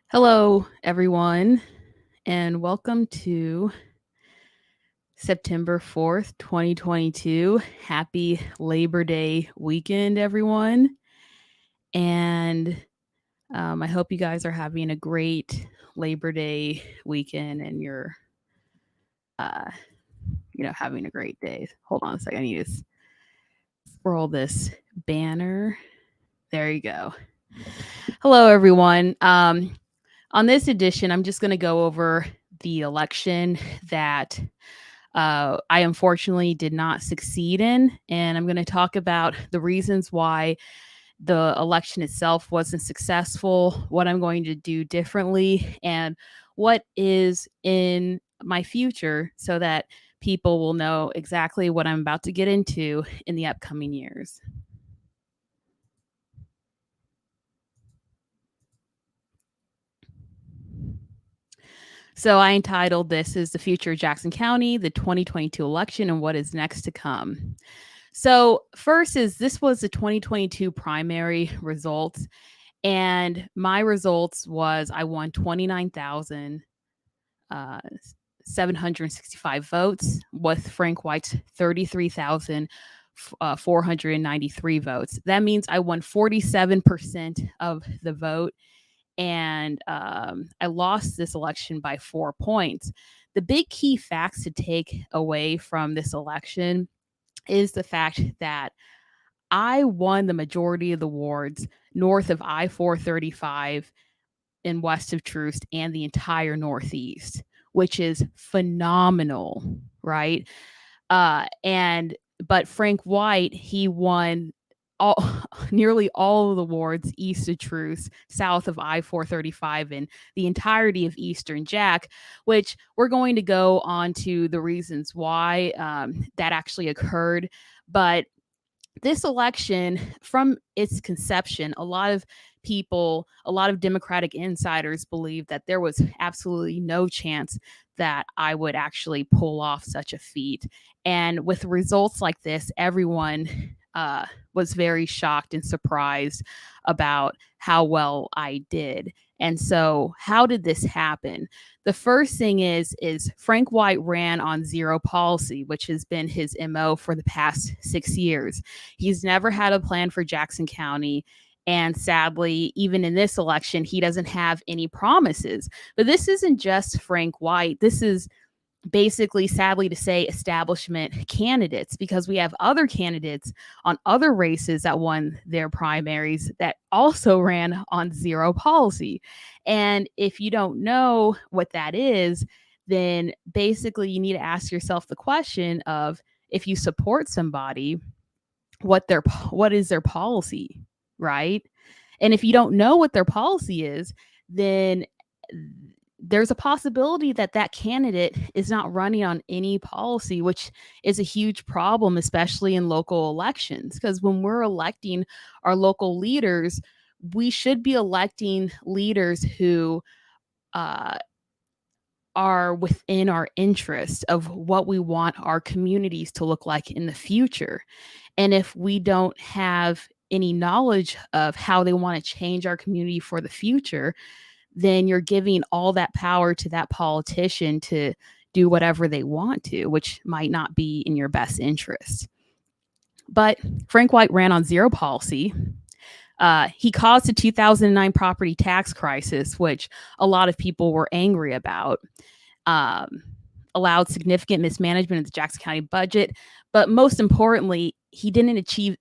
Hello, everyone, and welcome to September 4th, 2022. Happy Labor Day weekend, everyone. And I hope you guys are having a great Labor Day weekend and you're, uh, having a great day. Hold on a second. I need to scroll this banner. There you go. Hello, everyone. On this edition, I'm just going to go over the election that I unfortunately did not succeed in. And I'm going to talk about the reasons why the election itself wasn't successful, what I'm going to do differently, and what is in my future so that people will know exactly what I'm about to get into in the upcoming years. So I entitled this is The Future of Jackson County, the 2022 election, and what is next to come. So first is this was the 2022 primary results, and my results was I won 29,765 votes with Frank White's 33,493 votes. That means I won 47% of the vote, and I lost this election by 4 points. The big key facts to take away from this election is the fact that I won the majority of the wards north of I-435 and west of Troost and the entire Northeast, which is phenomenal, right? But Frank White, he won all nearly all of the wards east of Troost, south of I-435, and the entirety of Eastern Jack, which we're going to go on to the reasons why that actually occurred. But this election, from its conception, a lot of people, a lot of Democratic insiders believe that there was absolutely no chance that I would actually pull off such a feat. And with results like this, everyone was very shocked and surprised about how well I did. And so, how did this happen? The first thing is Frank White ran on zero policy, which has been his MO for the past 6 years. He's never had a plan for Jackson County. And sadly, even in this election, he doesn't have any promises. But this isn't just Frank White. This is basically, sadly to say, establishment candidates, because we have other candidates on other races that won their primaries that also ran on zero policy. And if you don't know what that is, then basically you need to ask yourself the question of, if you support somebody, what is their policy, right? And if you don't know what their policy is, then there's a possibility that that candidate is not running on any policy, which is a huge problem, especially in local elections. Because when we're electing our local leaders, we should be electing leaders who uh, are within our interest of what we want our communities to look like in the future. And if we don't have any knowledge of how they want to change our community for the future, then you're giving all that power to that politician to do whatever they want to, which might not be in your best interest. But Frank White ran on zero policy. He caused the 2009 property tax crisis, which a lot of people were angry about. Allowed significant mismanagement of the Jackson County budget, but most importantly, he didn't achieve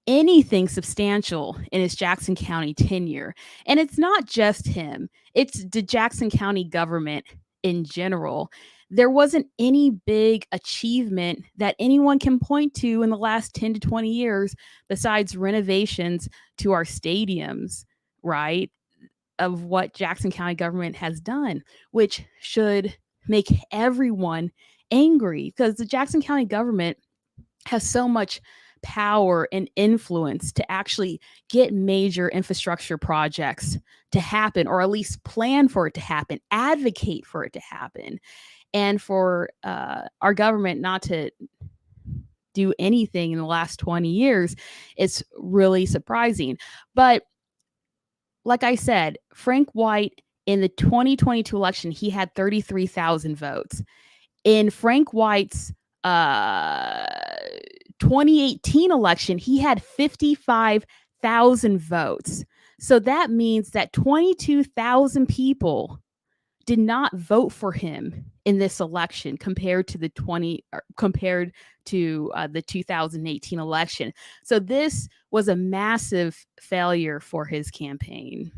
anything substantial in his Jackson County tenure. And it's not just him, it's the Jackson County government in general. There wasn't any big achievement that anyone can point to in the last 10 to 20 years besides renovations to our stadiums, right? Of what Jackson County government has done, which should make everyone angry, because the Jackson County government has so much power and influence to actually get major infrastructure projects to happen, or at least plan for it to happen, advocate for it to happen. And for our government not to do anything in the last 20 years, it's really surprising. But like I said, Frank White In the 2022 election, he had 33,000 votes. In Frank White's uh 2018 election, he had 55,000 votes. So that means that 22,000 people did not vote for him in this election compared to the 2018 election. So this was a massive failure for his campaign.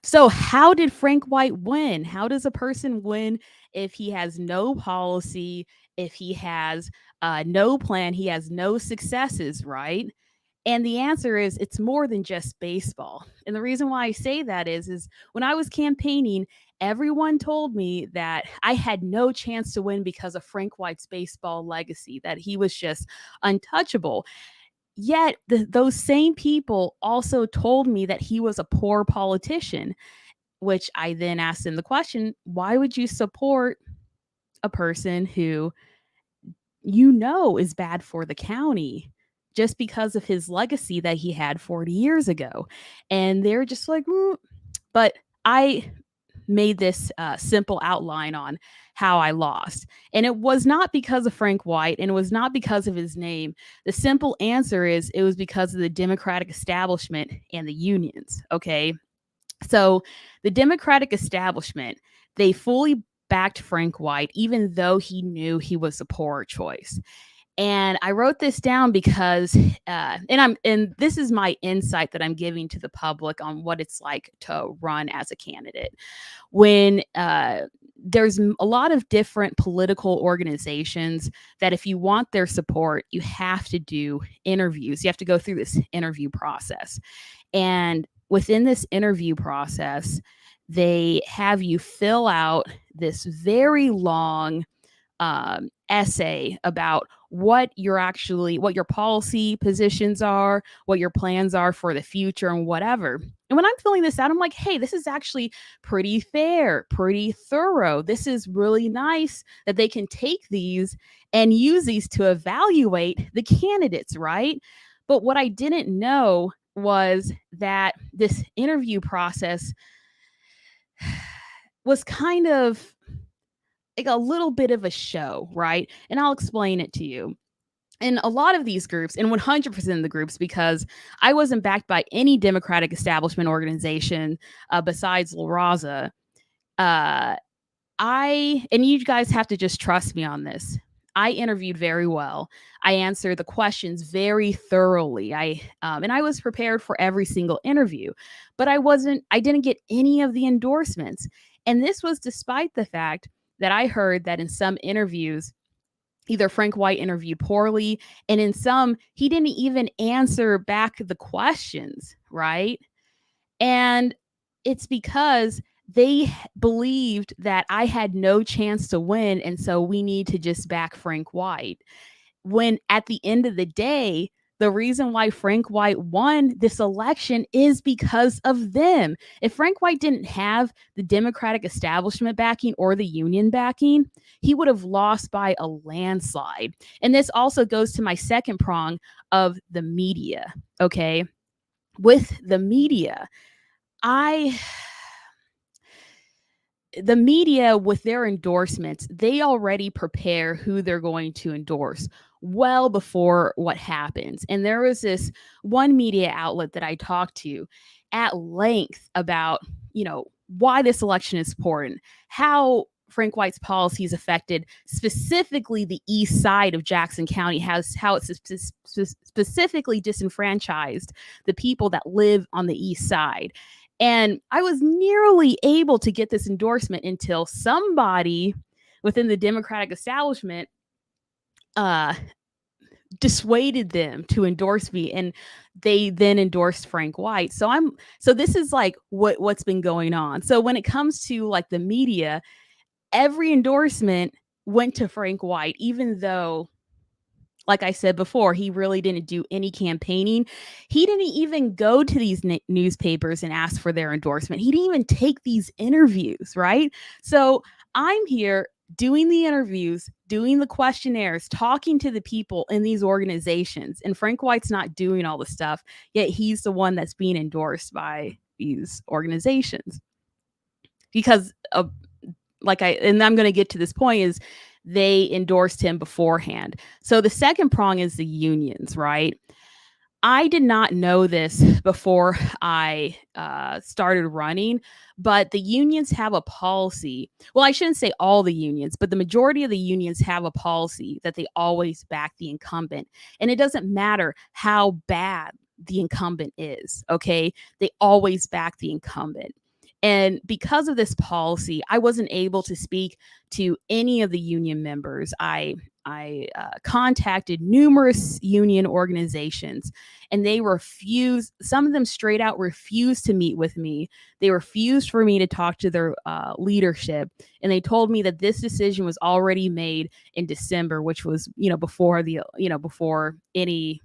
So how did Frank White win? How does a person win if he has no policy, if he has no plan, he has no successes, right? And the answer is it's more than just baseball. And the reason why I say that is when I was campaigning, everyone told me that I had no chance to win because of Frank White's baseball legacy, that he was just untouchable. Yet those same people also told me that he was a poor politician, which I then asked him the question, why would you support a person who is bad for the county just because of his legacy that he had 40 years ago? And they're just like, but I made this simple outline on how I lost. And it was not because of Frank White, and it was not because of his name. The simple answer is it was because of the Democratic establishment and the unions. Okay. So the Democratic establishment, they fully backed Frank White, even though he knew he was a poor choice. And I wrote this down because, and this is my insight that I'm giving to the public on what it's like to run as a candidate. When there's a lot of different political organizations that if you want their support, you have to do interviews. You have to go through this interview process. And within this interview process, they have you fill out this very long essay about what your policy positions are, what your plans are for the future, and whatever. And when I'm filling this out, I'm like, hey, this is actually pretty fair, pretty thorough. This is really nice that they can take these and use these to evaluate the candidates, right? But what I didn't know was that this interview process was kind of like a little bit of a show, right? And I'll explain it to you. In a lot of these groups, and 100% of the groups, because I wasn't backed by any Democratic establishment organization besides La Raza, and you guys have to just trust me on this. I interviewed very well. I answered the questions very thoroughly. And I was prepared for every single interview, but I didn't get any of the endorsements. And this was despite the fact that I heard that in some interviews, either Frank White interviewed poorly, and in some, he didn't even answer back the questions, right? And it's because they believed that I had no chance to win, and so we need to just back Frank White. When at the end of the day, the reason why Frank White won this election is because of them. If Frank White didn't have the Democratic establishment backing or the union backing, he would have lost by a landslide. And this also goes to my second prong of the media. Okay. With the media, the media, with their endorsements, they already prepare who they're going to endorse well before what happens. And there was this one media outlet that I talked to at length about, why this election is important, how Frank White's policies affected specifically the east side of Jackson County, how it's specifically disenfranchised the people that live on the east side. And I was nearly able to get this endorsement until somebody within the Democratic establishment dissuaded them to endorse me, and they then endorsed Frank White. So this is like what's been going on. So when it comes to like the media, every endorsement went to Frank White, even though, like I said before, he really didn't do any campaigning. He didn't even go to these newspapers and ask for their endorsement. He didn't even take these interviews, right? So I'm here doing the interviews, doing the questionnaires, talking to the people in these organizations. And Frank White's not doing all the stuff, yet he's the one that's being endorsed by, these organizations because of and I'm going to get to this point is they endorsed him beforehand. So the second prong is the unions, right? I did not know this before I started running, but the unions have a policy. Well, I shouldn't say all the unions, but the majority of the unions have a policy that they always back the incumbent. And it doesn't matter how bad the incumbent is, okay? They always back the incumbent. And because of this policy, I wasn't able to speak to any of the union members. I contacted numerous union organizations and they refused, some of them straight out refused to meet with me. They refused for me to talk to their leadership. And they told me that this decision was already made in December, which was, before before any,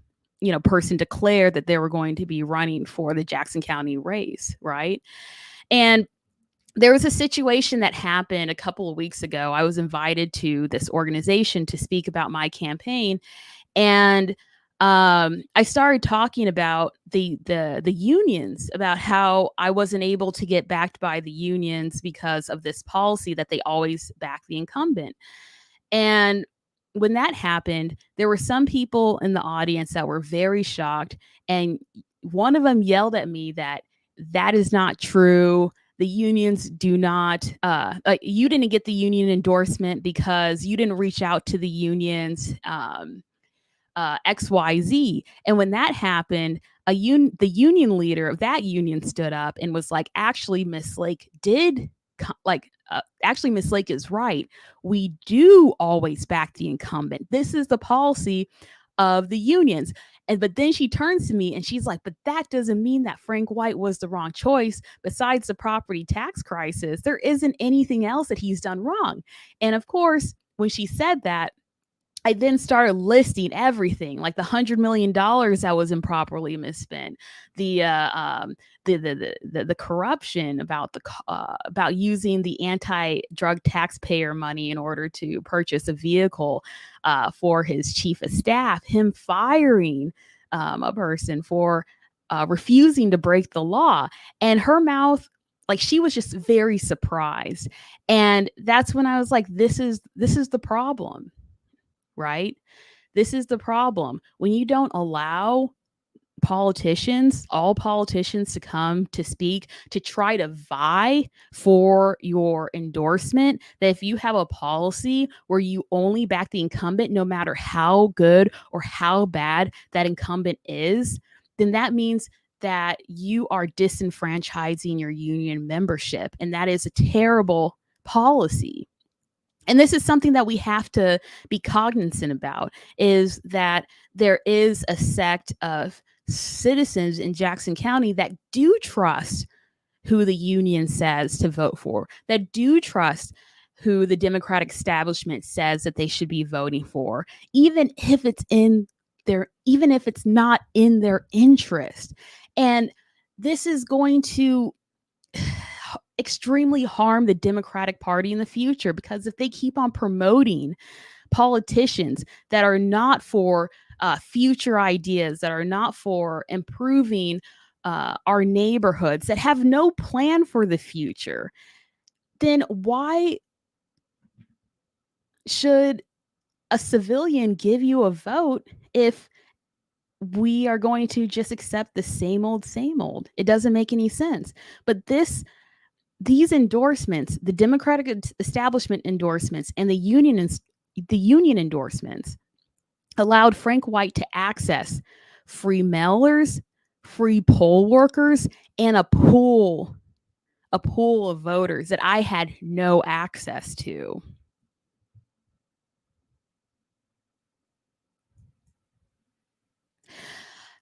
person declared that they were going to be running for the Jackson County race. Right. And there was a situation that happened a couple of weeks ago. I was invited to this organization to speak about my campaign, and I started talking about the unions, about how I wasn't able to get backed by the unions because of this policy that they always back the incumbent. And when that happened, there were some people in the audience that were very shocked, and one of them yelled at me that is not true. The unions do not, you didn't get the union endorsement because you didn't reach out to the unions, XYZ. And when that happened, the union leader of that union stood up and was like, actually, Miss Lake actually, Miss Lake is right. We do always back the incumbent. This is the policy of the unions. But then she turns to me and she's like, but that doesn't mean that Frank White was the wrong choice. Besides the property tax crisis, there isn't anything else that he's done wrong. And of course, when she said that, I then started listing everything, like the $100 million that was improperly misspent, the corruption about using the anti-drug taxpayer money in order to purchase a vehicle for his chief of staff, him firing a person for refusing to break the law, and her mouth. Like, she was just very surprised. And that's when I was like, this is the problem. Right? This is the problem. When you don't allow all politicians to come to speak, to try to vie for your endorsement, that if you have a policy where you only back the incumbent, no matter how good or how bad that incumbent is, then that means that you are disenfranchising your union membership. And that is a terrible policy. And this is something that we have to be cognizant about, is that there is a sect of citizens in Jackson County that do trust who the union says to vote for, that do trust who the Democratic establishment says that they should be voting for, even if it's not in their interest. And this is going to extremely harm the Democratic Party in the future, because if they keep on promoting politicians that are not for future ideas, that are not for improving our neighborhoods, that have no plan for the future, then why should a civilian give you a vote if we are going to just accept the same old, same old? It doesn't make any sense. But these endorsements, the Democratic establishment endorsements and the union endorsements, allowed Frank White to access free mailers, free poll workers, and a pool of voters that I had no access to.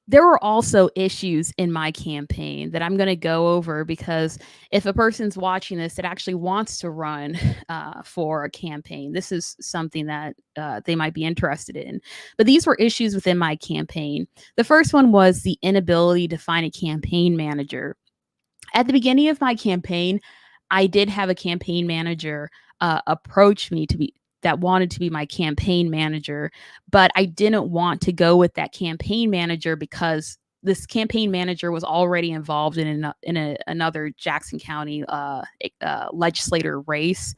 There were also issues in my campaign that I'm going to go over, because if a person's watching this that actually wants to run for a campaign, this is something that they might be interested in. But these were issues within my campaign. The first one was the inability to find a campaign manager. At the beginning of my campaign, I did have a campaign manager approach me that wanted to be my campaign manager, but I didn't want to go with that campaign manager because this campaign manager was already involved in another Jackson County legislator race,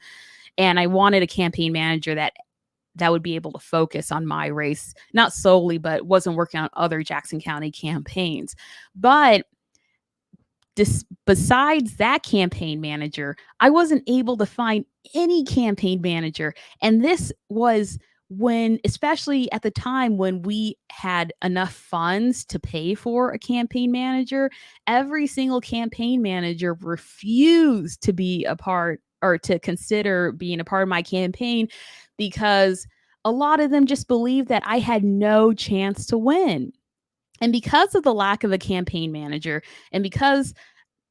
and I wanted a campaign manager that would be able to focus on my race, not solely, but wasn't working on other Jackson County campaigns. But besides that campaign manager, I wasn't able to find any campaign manager. And this was when, especially at the time when we had enough funds to pay for a campaign manager, every single campaign manager refused to be a part or to consider being a part of my campaign because a lot of them just believed that I had no chance to win. And because of the lack of a campaign manager, and because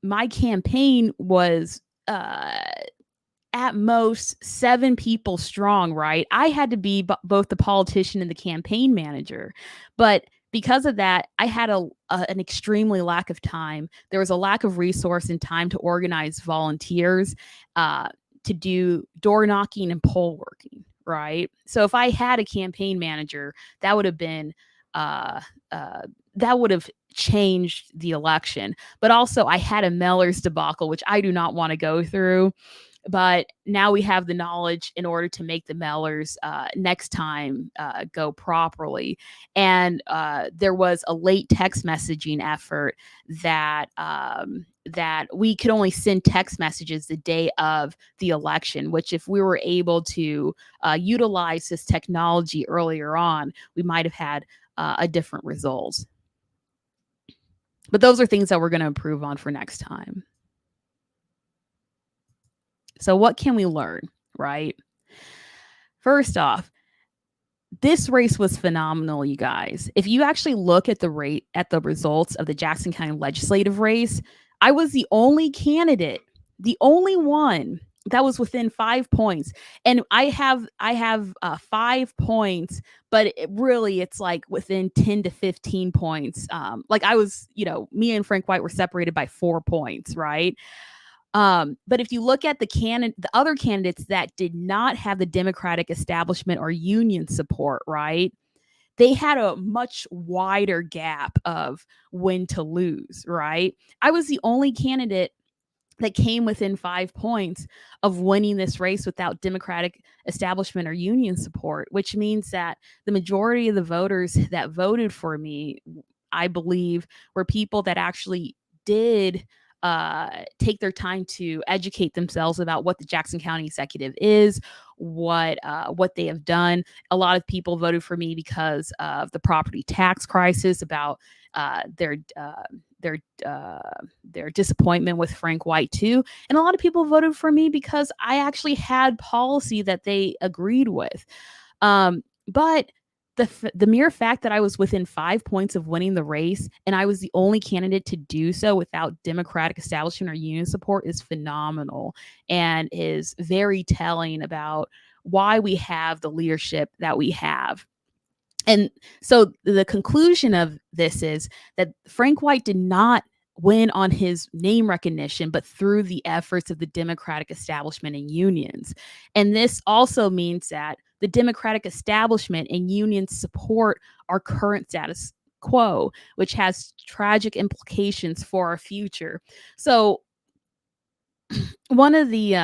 my campaign was at most 7 people strong, right? I had to be both the politician and the campaign manager. But because of that, I had an extremely lack of time. There was a lack of resource and time to organize volunteers to do door knocking and poll working, right? So if I had a campaign manager, that would have been that would have changed the election. But also, I had a Mellers debacle, which I do not want to go through. But now we have the knowledge in order to make the Mellers next time go properly. And there was a late text messaging effort that that we could only send text messages the day of the election, which if we were able to utilize this technology earlier on, we might have had a different result. But those are things that we're going to improve on for next time. So what can we learn, right? First off, this race was phenomenal, you guys. If you actually look at the results of the Jackson County legislative race, I was the only candidate, the only one that was within 5 points. And I have 5 points, but it's like within 10 to 15 points. Like I was, me and Frank White were separated by 4 points, right? But if you look at the other candidates that did not have the Democratic establishment or union support, right? They had a much wider gap of win to lose, right? I was the only candidate that came within 5 points of winning this race without Democratic establishment or union support, which means that the majority of the voters that voted for me, I believe, were people that actually did take their time to educate themselves about what the Jackson County Executive is, what they have done. A lot of people voted for me because of the property tax crisis, about their disappointment with Frank White too. And a lot of people voted for me because I actually had policy that they agreed with. But the mere fact that I was within 5 points of winning the race and I was the only candidate to do so without Democratic establishment or union support is phenomenal and is very telling about why we have the leadership that we have. And so the conclusion of this is that Frank White did not win on his name recognition, but through the efforts of the Democratic establishment and unions. And this also means that the Democratic establishment and unions support our current status quo, which has tragic implications for our future. So one of the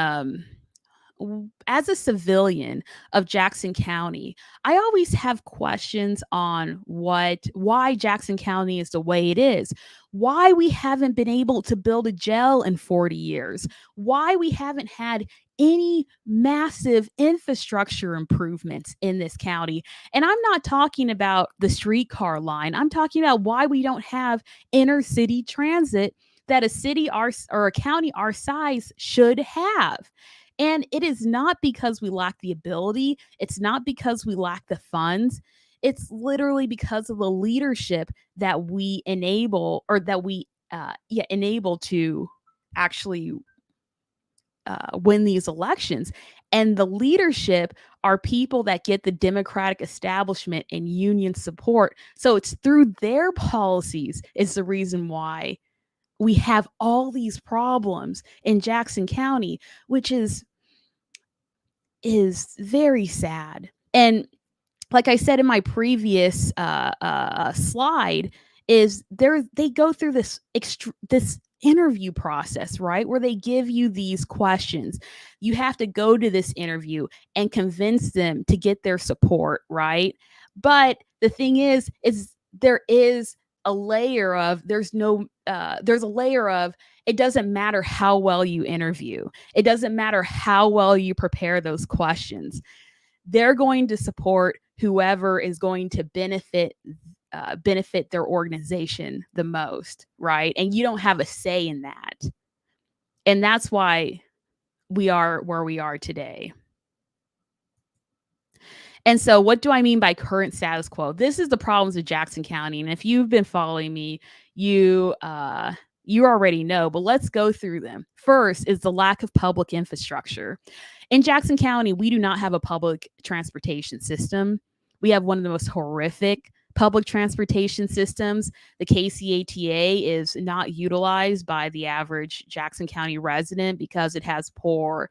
as a civilian of Jackson County, I always have questions on why Jackson County is the way it is, why we haven't been able to build a jail in 40 years, why we haven't had any massive infrastructure improvements in this county. And I'm not talking about the streetcar line. I'm talking about why we don't have inner city transit that a city or a county our size should have. And it is not because we lack the ability. It's not because we lack the funds. It's literally because of the leadership that we enable, or that we enable to actually win these elections. And the leadership are people that get the Democratic establishment and union support. So it's through their policies is the reason why we have all these problems in Jackson County, which is very sad. And like I said in my previous slide, is they go through this interview process, right? Where they give you these questions. You have to go to this interview and convince them to get their support, right? But the thing is there is a layer of there's a layer of it doesn't matter how well you interview. It doesn't matter how well you prepare those questions. They're going to support whoever is going to benefit their organization the most, right? And you don't have a say in that. And that's why we are where we are today. And so, what do I mean by current status quo? This is the problems of Jackson County. And if you've been following me, you already know, but let's go through them. First is the lack of public infrastructure. In Jackson County, we do not have a public transportation system. We have one of the most horrific public transportation systems. The KCATA is not utilized by the average Jackson County resident because it has poor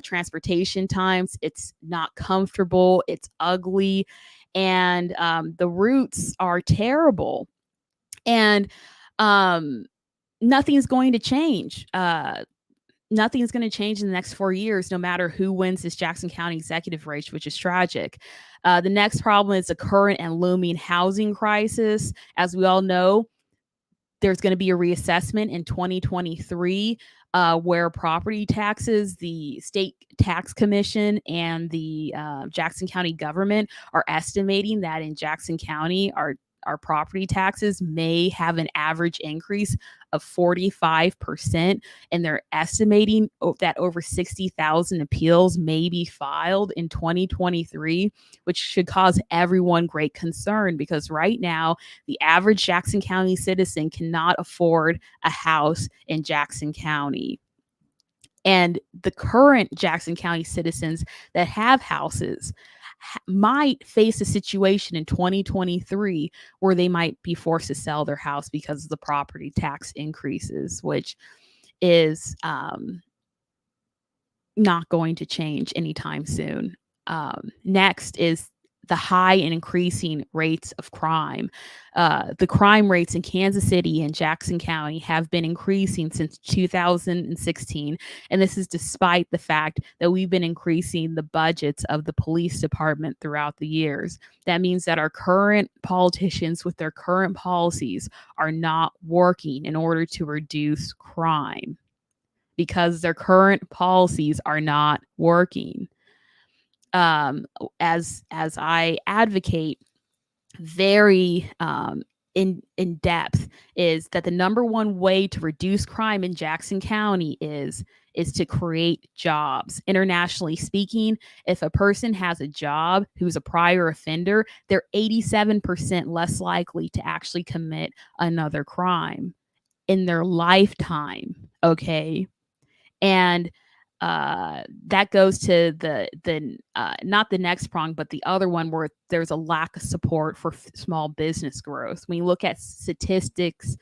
transportation times. It's not comfortable. It's ugly. And the routes are terrible. And nothing's going to change. Nothing's going to change in the next 4 years, no matter who wins this Jackson County executive race, which is tragic. The next problem is the current and looming housing crisis. As we all know, there's going to be a reassessment in 2023 where property taxes, the state tax commission, and the Jackson County government are estimating that in Jackson County, our property taxes may have an average increase of 45%, and they're estimating that over 60,000 appeals may be filed in 2023, which should cause everyone great concern because right now the average Jackson County citizen cannot afford a house in Jackson County. And the current Jackson County citizens that have houses might face a situation in 2023 where they might be forced to sell their house because of the property tax increases, which is not going to change anytime soon. Next is the high and increasing rates of crime. The crime rates in Kansas City and Jackson County have been increasing since 2016. And this is despite the fact that we've been increasing the budgets of the police department throughout the years. That means that our current politicians with their current policies are not working in order to reduce crime because their current policies are not working. As I advocate very in depth, is that the number one way to reduce crime in Jackson County is to create jobs. Internationally speaking, if a person has a job who's a prior offender, they're 87% less likely to actually commit another crime in their lifetime. Okay. And that goes to the not the next prong, but the other one where there's a lack of support for small business growth. When you look at statistics,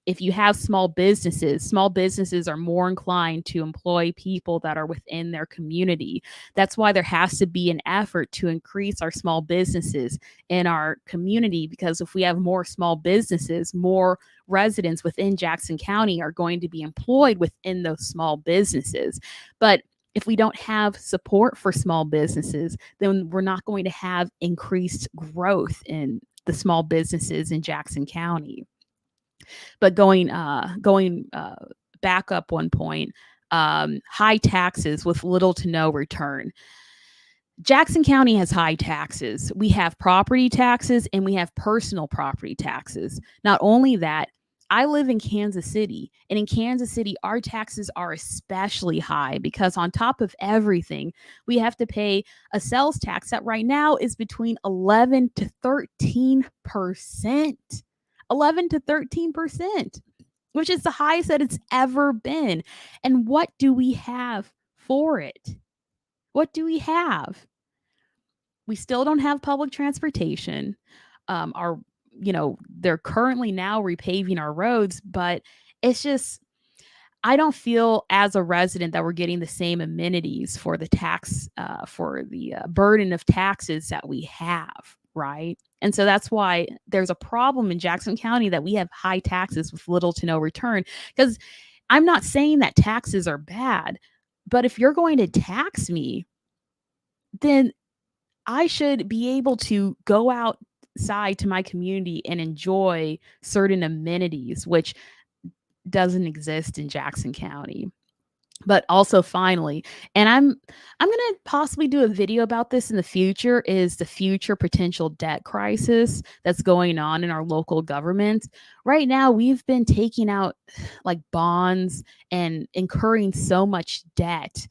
if you have small businesses are more inclined to employ people that are within their community. That's why there has to be an effort to increase our small businesses in our community, because if we have more small businesses, more residents within Jackson County are going to be employed within those small businesses. But if we don't have support for small businesses, then we're not going to have increased growth in the small businesses in Jackson County. But going back up one point, high taxes with little to no return. Jackson County has high taxes. We have property taxes and we have personal property taxes. Not only that, I live in Kansas City, and in Kansas City, our taxes are especially high because on top of everything, we have to pay a sales tax that right now is between 11 to 13%. 11 to 13%, which is the highest that it's ever been. And what do we have for it? What do we have? We still don't have public transportation. They're currently now repaving our roads, but it's just, I don't feel as a resident that we're getting the same amenities for the tax, for the burden of taxes that we have, right? And so that's why there's a problem in Jackson County that we have high taxes with little to no return. Because I'm not saying that taxes are bad, but if you're going to tax me, then I should be able to go outside to my community and enjoy certain amenities, which doesn't exist in Jackson County. But also finally, and I'm going to possibly do a video about this in the future, is the future potential debt crisis that's going on in our local government. Right now, we've been taking out like bonds and incurring so much debt,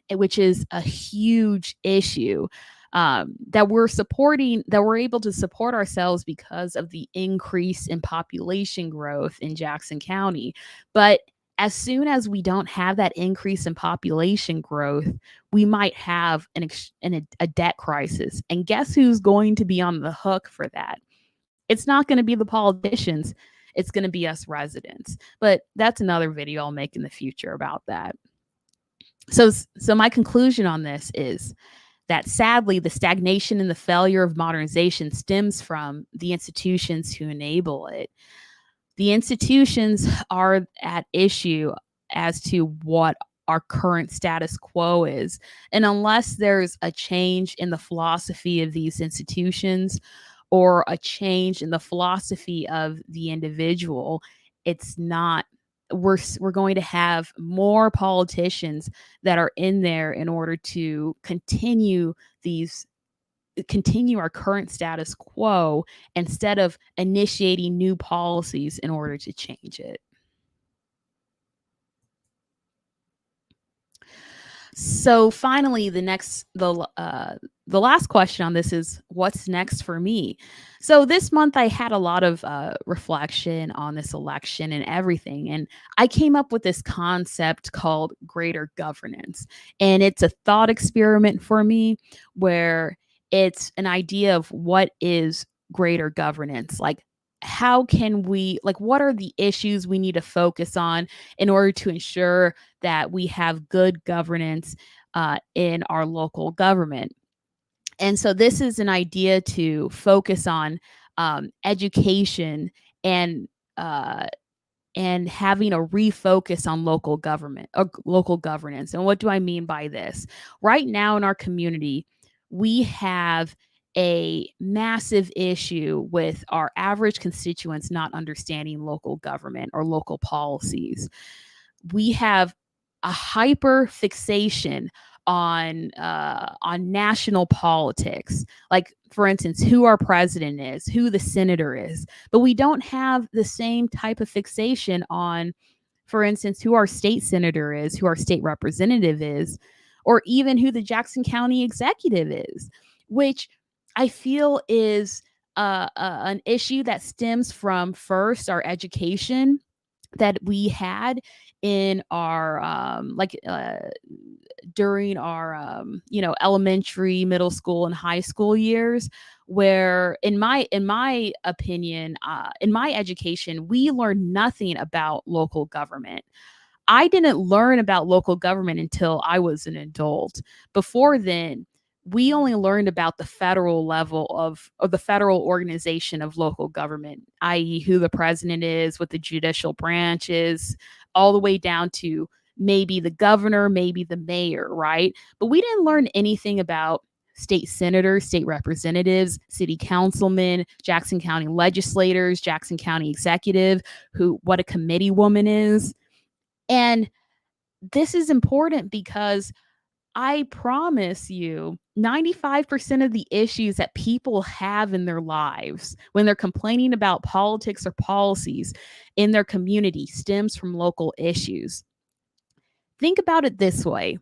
which is a huge issue. That we're able to support ourselves because of the increase in population growth in Jackson County. But as soon as we don't have that increase in population growth, we might have a debt crisis. And guess who's going to be on the hook for that? It's not going to be the politicians. It's going to be us residents. But that's another video I'll make in the future about that. So my conclusion on this is that sadly, the stagnation and the failure of modernization stems from the institutions who enable it. The institutions are at issue as to what our current status quo is. And unless there's a change in the philosophy of these institutions or a change in the philosophy of the individual, it's not we're going to have more politicians that are in there in order to continue our current status quo instead of initiating new policies in order to change it. So finally, the last question on this is what's next for me. So this month I had a lot of reflection on this election and everything, and I came up with this concept called greater governance, and it's a thought experiment for me where it's an idea of what is greater governance, like how can we, like, what are the issues we need to focus on in order to ensure that we have good governance in our local government. And so this is an idea to focus on education and uh, and having a refocus on local government or local governance. And what do I mean by this? Right now in our community, we have a massive issue with our average constituents not understanding local government or local policies. We have a hyper fixation on national politics, like for instance who our president is, who the senator is, but we don't have the same type of fixation on, for instance, who our state senator is, who our state representative is, or even who the Jackson County executive is, which I feel is an issue that stems from first our education that we had in our during our elementary, middle school, and high school years, where in my opinion, in my education, we learned nothing about local government. I didn't learn about local government until I was an adult. Before then, we only learned about the federal level of the federal organization of local government, i.e., who the president is, what the judicial branch is, all the way down to maybe the governor, maybe the mayor, right? But we didn't learn anything about state senators, state representatives, city councilmen, Jackson County legislators, Jackson County executive, what a committee woman is. And this is important because I promise you, 95% of the issues that people have in their lives when they're complaining about politics or policies in their community stems from local issues. Think about it this way: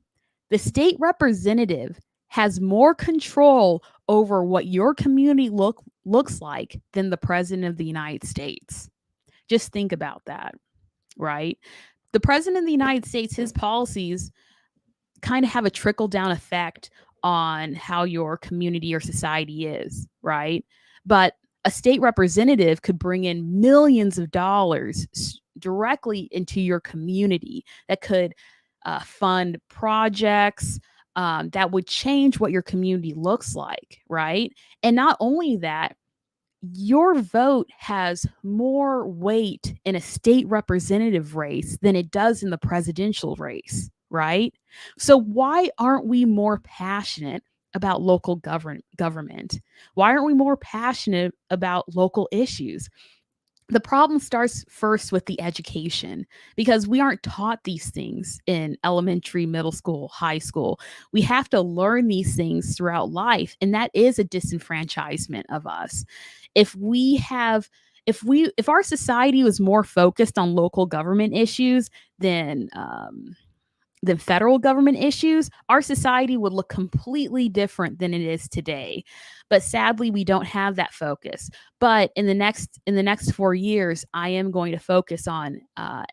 the state representative has more control over what your community looks like than the president of the United States. Just think about that, right? The president of the United States, his policies kind of have a trickle down effect on how your community or society is, right? But a state representative could bring in millions of dollars directly into your community that could fund projects, that would change what your community looks like, right? And not only that, your vote has more weight in a state representative race than it does in the presidential race, right? So why aren't we more passionate about local government? Why aren't we more passionate about local issues? The problem starts first with the education because we aren't taught these things in elementary, middle school, high school. We have to learn these things throughout life, and that is a disenfranchisement of us. If we have if our society was more focused on local government issues than federal government issues, our society would look completely different than it is today. But sadly, we don't have that focus. But in the next 4 years, I am going to focus on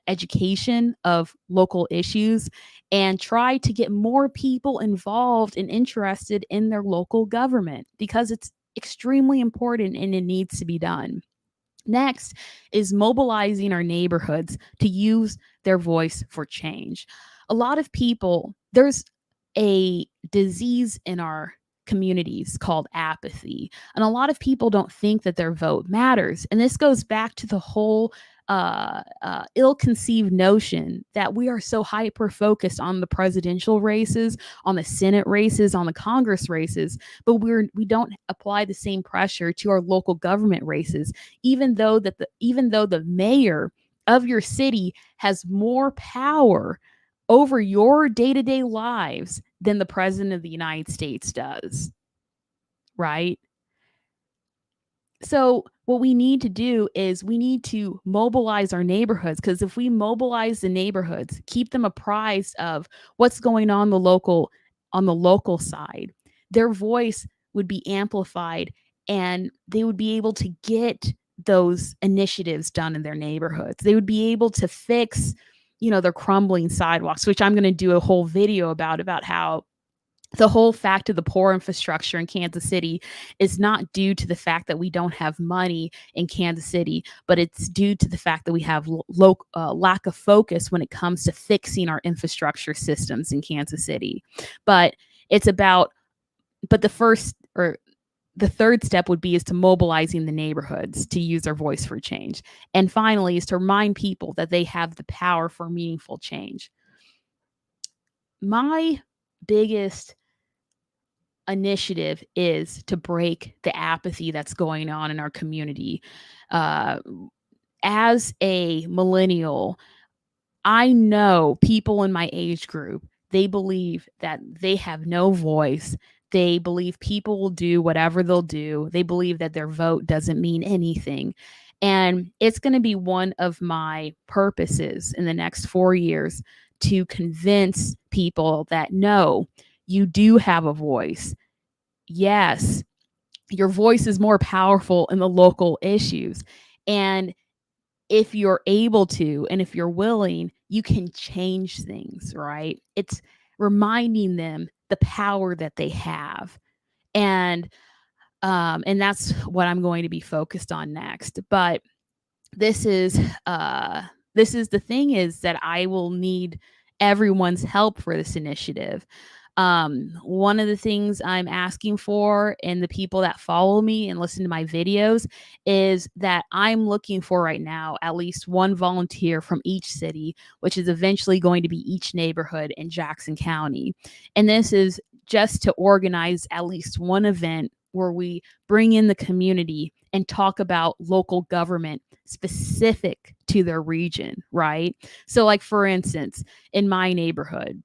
education of local issues and try to get more people involved and interested in their local government because it's extremely important and it needs to be done. Next is mobilizing our neighborhoods to use their voice for change. A lot of people, there's a disease in our communities called apathy, and a lot of people don't think that their vote matters. And this goes back to the whole ill-conceived notion that we are so hyper focused on the presidential races, on the Senate races, on the Congress races, but we don't apply the same pressure to our local government races, even though the mayor of your city has more power over your day-to-day lives than the president of the United States does, right? So what we need to do is we need to mobilize our neighborhoods, because if we mobilize the neighborhoods, keep them apprised of what's going on the local side, their voice would be amplified and they would be able to get those initiatives done in their neighborhoods. They would be able to fix, their crumbling sidewalks, which I'm going to do a whole video about how the whole fact of the poor infrastructure in Kansas City is not due to the fact that we don't have money in Kansas City, but it's due to the fact that we have lack of focus when it comes to fixing our infrastructure systems in Kansas City. But it's about, but the third step would be is to mobilizing the neighborhoods to use their voice for change. And finally is to remind people that they have the power for meaningful change. My biggest initiative is to break the apathy that's going on in our community. Uh, as a millennial, I know people in my age group, they believe that they have no voice. They believe people will do whatever they'll do. They believe that their vote doesn't mean anything. And it's going to be one of my purposes in the next 4 years to convince people that no, you do have a voice. Yes, your voice is more powerful in the local issues. And if you're able to, and if you're willing, you can change things, right? It's reminding them the power that they have. And that's what I'm going to be focused on next. But this is the thing is that I will need everyone's help for this initiative. One of the things I'm asking for, and the people that follow me and listen to my videos, is that I'm looking for right now at least one volunteer from each city, which is eventually going to be each neighborhood in Jackson County. And this is just to organize at least one event where we bring in the community and talk about local government specific to their region, right? So, like, for instance, in my neighborhood,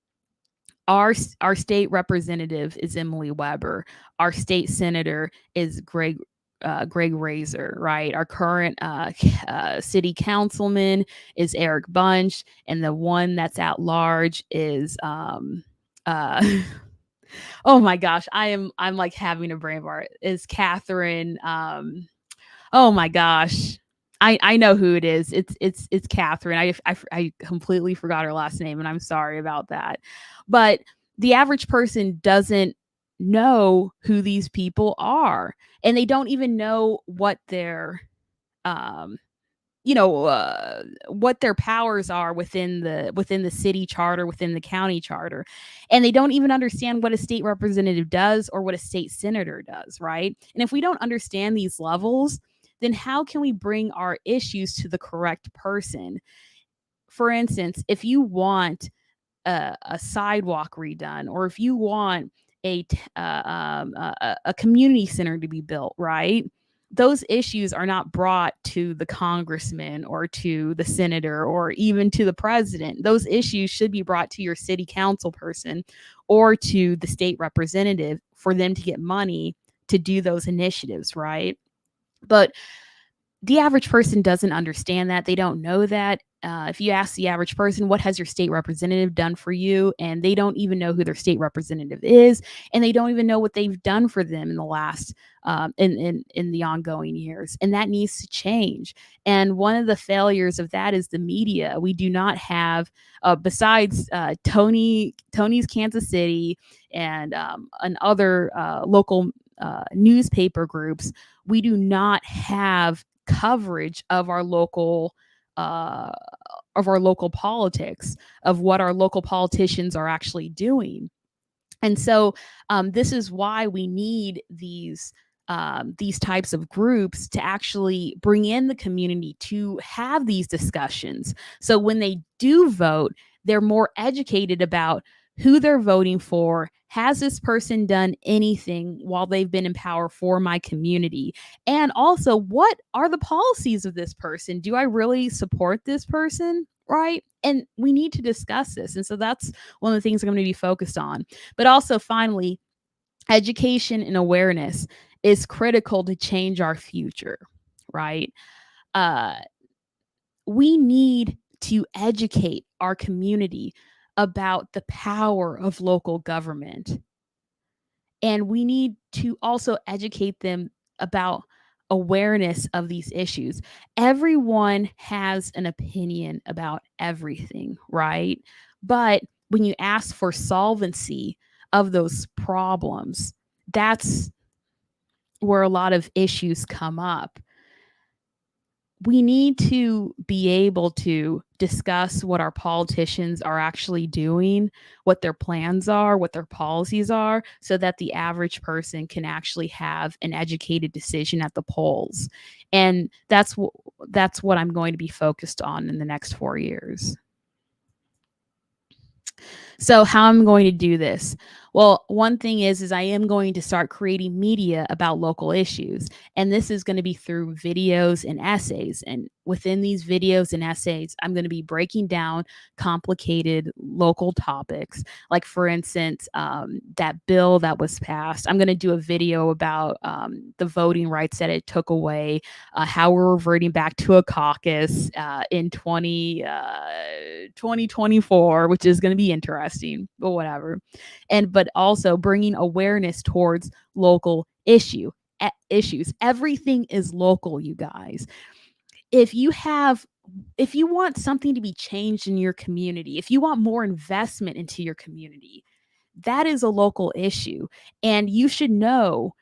our state representative is Emily Weber. Our state senator is Greg Razor, right? Our current city councilman is Eric Bunch, and the one that's at large is uh, oh my gosh, I'm like having a brain fart. Is Catherine? Oh my gosh. I know who it is. It's Catherine. I completely forgot her last name, and I'm sorry about that. But the average person doesn't know who these people are, and they don't even know what their um what their powers are within the city charter, within the county charter, and they don't even understand what a state representative does or what a state senator does, right? And if we don't understand these levels, then how can we bring our issues to the correct person? For instance, if you want a sidewalk redone, or if you want a community center to be built, right? Those issues are not brought to the congressman or to the senator or even to the president. Those issues should be brought to your city council person or to the state representative for them to get money to do those initiatives, right? But the average person doesn't understand that. They don't know that. If you ask the average person, what has your state representative done for you? And they don't even know who their state representative is, and they don't even know what they've done for them in the last in the ongoing years. And that needs to change. And one of the failures of that is the media. We do not have, besides Tony's Kansas City and other local newspaper groups, we do not have coverage uh, of our local politics, of what our local politicians are actually doing. And so this is why we need these types of groups to actually bring in the community to have these discussions. So when they do vote, they're more educated about who they're voting for. Has this person done anything while they've been in power for my community? And also, what are the policies of this person? Do I really support this person? Right. And we need to discuss this. And so that's one of the things I'm going to be focused on. But also, finally, education and awareness is critical to change our future, right? Uh, we need to educate our community about the power of local government. And we need to also educate them about awareness of these issues. Everyone has an opinion about everything, right? But when you ask for solvency of those problems, that's where a lot of issues come up. We need to be able to discuss what our politicians are actually doing, what their plans are, what their policies are, so that the average person can actually have an educated decision at the polls. And that's what I'm going to be focused on in the next 4 years. So how I'm going to do this? Well, one thing is I am going to start creating media about local issues, and this is going to be through videos and essays. And within these videos and essays, I'm going to be breaking down complicated local topics. Like, for instance, that bill that was passed. I'm going to do a video about the voting rights that it took away, how we're reverting back to a caucus in 2024, which is going to be interesting, but whatever. But also bringing awareness towards local issues. Everything is local, you guys. If you want something to be changed in your community, if you want more investment into your community, that is a local issue, and you should know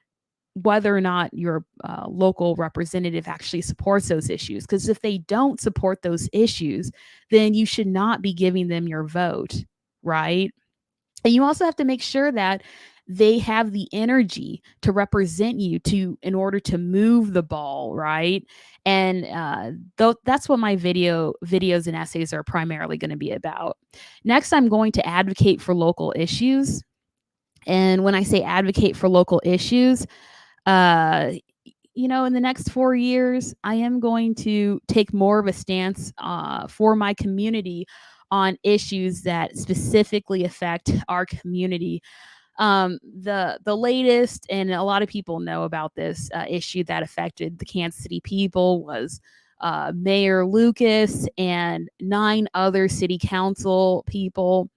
whether or not your local representative actually supports those issues. Because if they don't support those issues, then you should not be giving them your vote, right? And you also have to make sure that they have the energy to represent you in order to move the ball, right? And that's what my videos and essays are primarily going to be about. Next, I'm going to advocate for local issues. And when I say advocate for local issues, uh, in the next 4 years, I am going to take more of a stance for my community on issues that specifically affect our community. The latest, and a lot of people know about this issue that affected the Kansas City people, was Mayor Lucas and 9 other city council people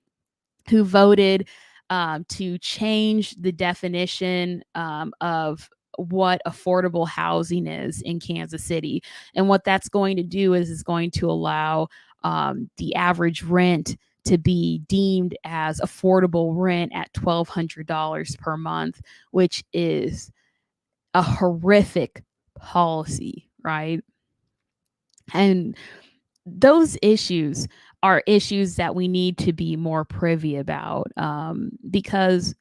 who voted to change the definition of what affordable housing is in Kansas City. And what that's going to do is going to allow the average rent to be deemed as affordable rent at $1,200 per month, which is a horrific policy, right? And those issues are issues that we need to be more privy about, because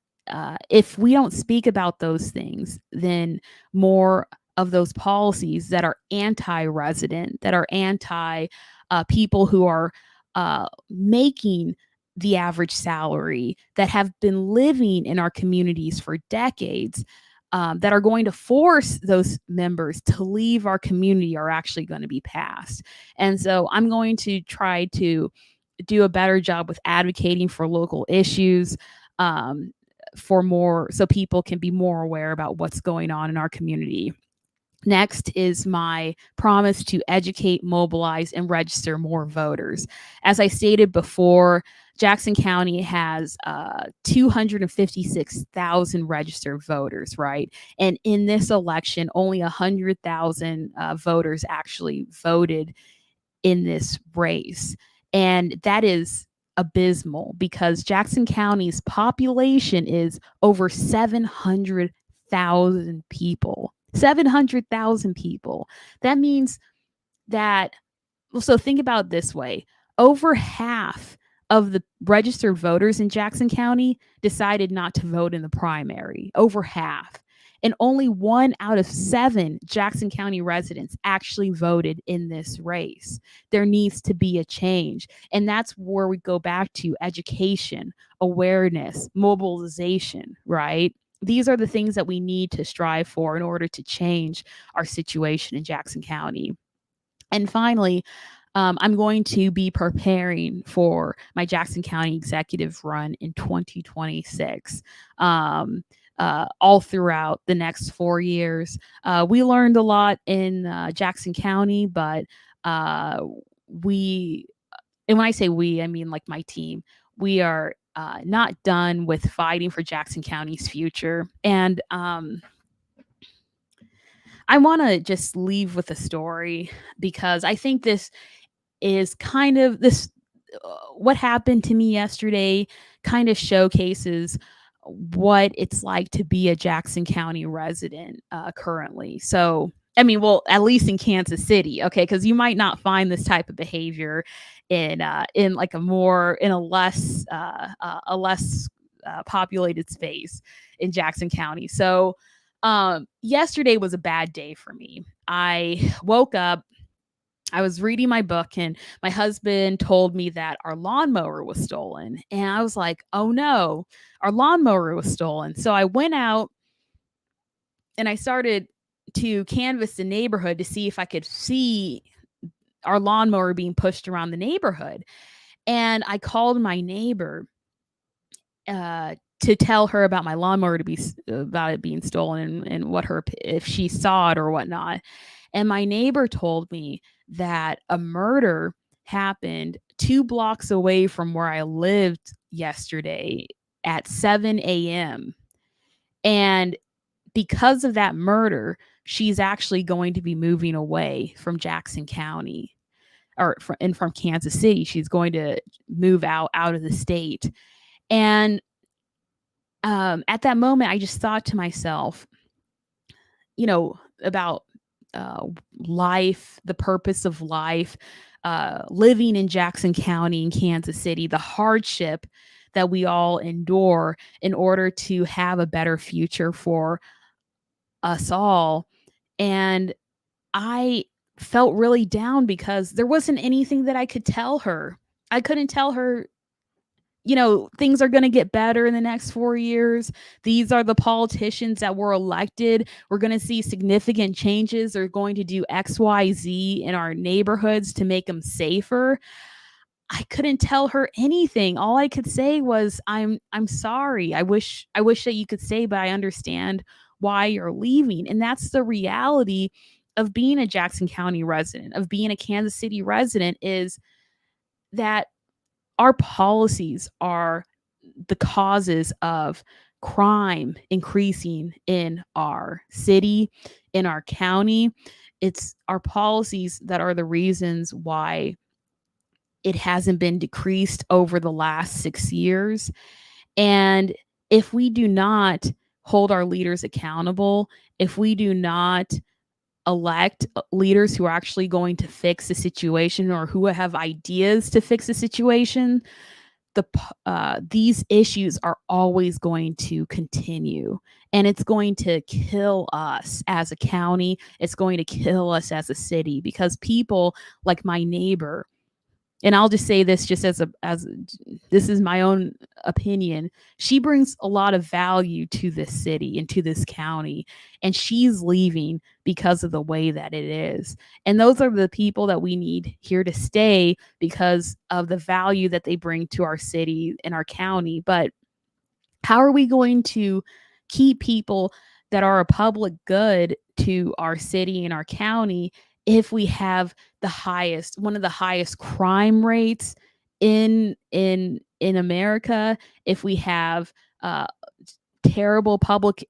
if we don't speak about those things, then more of those policies that are anti-resident, that are anti people who are making the average salary, that have been living in our communities for decades, that are going to force those members to leave our community, are actually going to be passed. And so I'm going to try to do a better job with advocating for local issues, um, for more, so people can be more aware about what's going on in our community. Next is my promise to educate, mobilize, and register more voters. As I stated before, Jackson County has 256,000 registered voters, right? And in this election, only 100,000 voters actually voted in this race. And that is abysmal because Jackson County's population is over 700,000 people. 700,000 people. That means that, well, so think about it this way: over half of the registered voters in Jackson County decided not to vote in the primary. Over half. And only 1 out of 7 Jackson County residents actually voted in this race. There needs to be a change. And that's where we go back to education, awareness, mobilization, right? These are the things that we need to strive for in order to change our situation in Jackson County. And finally, I'm going to be preparing for my Jackson County executive run in 2026. All throughout the next 4 years. We learned a lot in Jackson County, but we, and when I say we, I mean like my team, we are not done with fighting for Jackson County's future. And I want to just leave with a story because I think this is kind of this what happened to me yesterday kind of showcases what it's like to be a Jackson County resident currently. So, I mean, well, at least in Kansas City, okay, because you might not find this type of behavior in like a less populated space in Jackson County. So, yesterday was a bad day for me. I woke up, I was reading my book, and my husband told me that our lawnmower was stolen. And I was like, oh no, our lawnmower was stolen. So I went out and I started to canvass the neighborhood to see if I could see our lawnmower being pushed around the neighborhood. And I called my neighbor to tell her about my lawnmower, about it being stolen, and what her, if she saw it or whatnot. And my neighbor told me that a murder happened 2 blocks away from where I lived yesterday at 7 a.m. And because of that murder, she's actually going to be moving away from Jackson County, from Kansas City. She's going to move out of the state. And at that moment, I just thought to myself, about life, the purpose of life, living in Jackson County in Kansas City, the hardship that we all endure in order to have a better future for us all. And I felt really down because there wasn't anything that I could tell her. I couldn't tell her, things are going to get better in the next 4 years. These are the politicians that were elected. We're going to see significant changes. They're going to do XYZ in our neighborhoods to make them safer. I couldn't tell her anything. All I could say was, I'm sorry. I wish that you could say, but I understand why you're leaving. And that's the reality of being a Jackson County resident, of being a Kansas City resident, is that our policies are the causes of crime increasing in our city, in our county. It's our policies that are the reasons why it hasn't been decreased over the last 6 years. And if we do not hold our leaders accountable, if we do not elect leaders who are actually going to fix the situation or who have ideas to fix the situation, these issues are always going to continue, and it's going to kill us as a county. It's going to kill us as a city because people like my neighbor, and I'll just say this just as this is my own opinion. She brings a lot of value to this city and to this county, and she's leaving because of the way that it is. And those are the people that we need here to stay because of the value that they bring to our city and our county. But how are we going to keep people that are a public good to our city and our county if we have one of the highest crime rates in America, if we have terrible public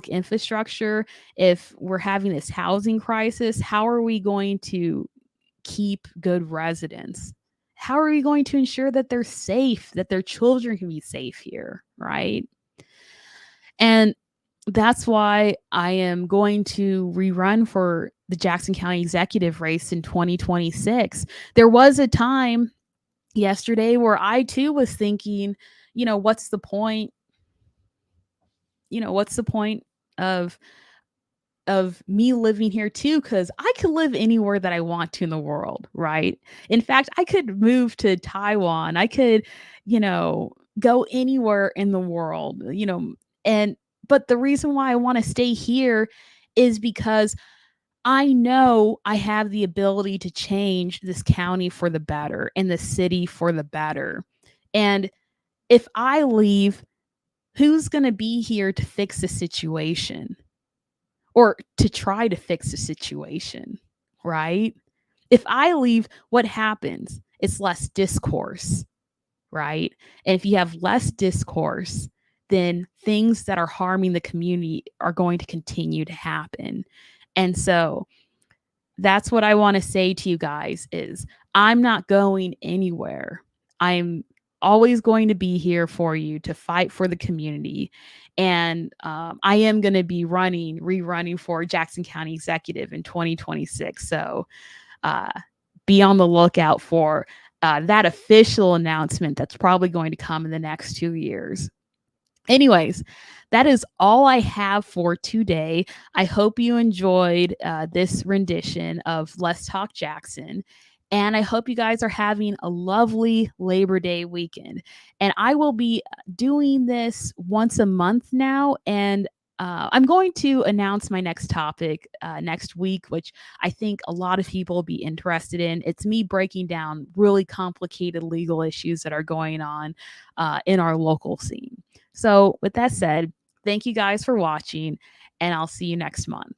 infrastructure, if we're having this housing crisis? How are we going to keep good residents? How are we going to ensure that they're safe, that their children can be safe here, right? And that's why I am going to rerun for the Jackson County executive race in 2026. There was a time yesterday where I too was thinking, what's the point? What's the point of me living here too, because I could live anywhere that I want to in the world, right? In fact, I could move to Taiwan. I could, go anywhere in the world, and but the reason why I want to stay here is because I know I have the ability to change this county for the better and the city for the better. And if I leave, who's going to be here to fix the situation? Or to try to fix the situation, right? If I leave, what happens? It's less discourse, right? And if you have less discourse, then things that are harming the community are going to continue to happen. And so that's what I want to say to you guys is I'm not going anywhere. I'm always going to be here for you to fight for the community. And I am going to be rerunning for Jackson County Executive in 2026. So uh, be on the lookout for that official announcement that's probably going to come in the next 2 years. Anyways, that is all I have for today. I hope you enjoyed this rendition of Let's Talk Jackson. And I hope you guys are having a lovely Labor Day weekend. And I will be doing this once a month now. And I'm going to announce my next topic next week, which I think a lot of people will be interested in. It's me breaking down really complicated legal issues that are going on in our local scene. So, with that said, thank you guys for watching, and I'll see you next month.